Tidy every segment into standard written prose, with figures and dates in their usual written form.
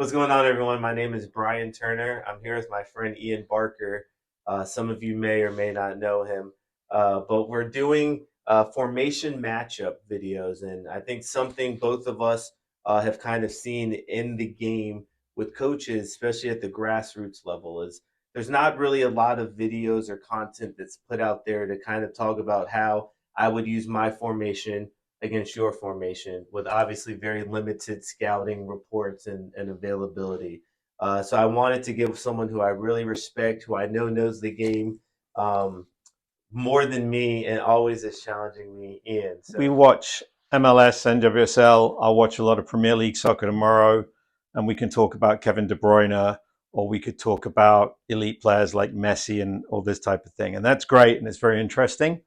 What's going on, everyone? My name is Brian Turner. I'm here with my friend Ian Barker. Some of you may or may not know him, but we're doing formation matchup videos, and I think something both of us have kind of seen in the game with coaches, especially at the grassroots level, is there's not really a lot of videos or content that's put out there to kind of talk about how I would use my formation against your formation with obviously very limited scouting reports and availability. So I wanted to give someone who I really respect, who I know knows the game um, more than me and always is challenging me, Ian. We So watch MLS, NWSL. I'll watch a lot of Premier League soccer tomorrow, and we can talk about Kevin De Bruyne, or we could talk about elite players like Messi and all this type of thing. And that's great, and it's very interesting.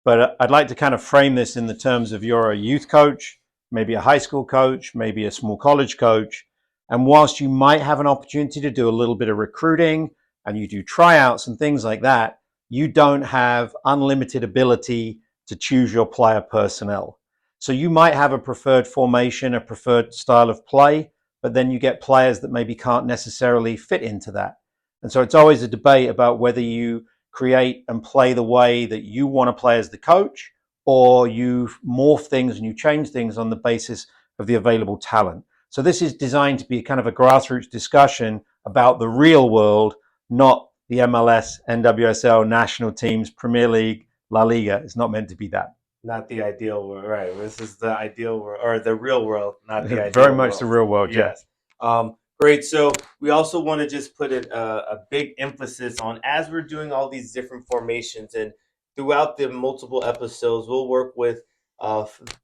But I'd like to kind of frame this in the terms of you're a youth coach, maybe a high school coach, maybe a small college coach. And whilst you might have an opportunity to do a little bit of recruiting and you do tryouts and things like that, you don't have unlimited ability to choose your player personnel. So you might have a preferred formation, a preferred style of play, but then you get players that maybe can't necessarily fit into that. And so it's always a debate about whether you create and play the way that you want to play as the coach, or you morph things and you change things on the basis of the available talent. So this is designed to be kind of a grassroots discussion about the real world, not the MLS, NWSL, national teams, Premier League, La Liga. It's not meant to be that. not the ideal world, right? This is the ideal world or the real world, not the Very ideal much the world. real world, yeah. Yes. Great. So we also want to just put a big emphasis on as we're doing all these different formations and throughout the multiple episodes, we'll work with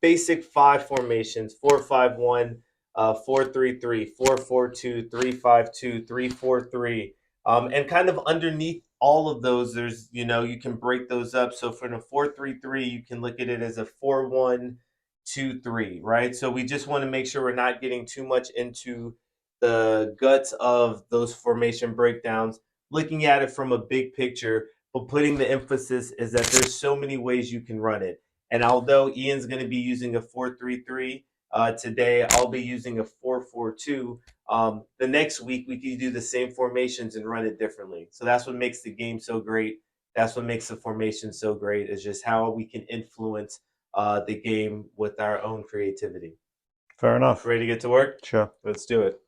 basic five formations: 4-5-1, 4-3-3, 4-4-2, 3-5-2, 3-4-3. And kind of underneath all of those, there's, you can break those up. So for the 4-3-3, you can look at it as a 4-1-2-3, right? So we just want to make sure we're not getting too much into the guts of those formation breakdowns, looking at it from a big picture, but putting the emphasis is that there's so many ways you can run it. And although Ian's going to be using a 4-3-3 today, I'll be using a 4-4-2. The next week we can do the same formations and run it differently. So that's what makes the game so great. That's what makes the formation so great is just how we can influence the game with our own creativity. Fair enough. Ready to get to work? Sure. Let's do it.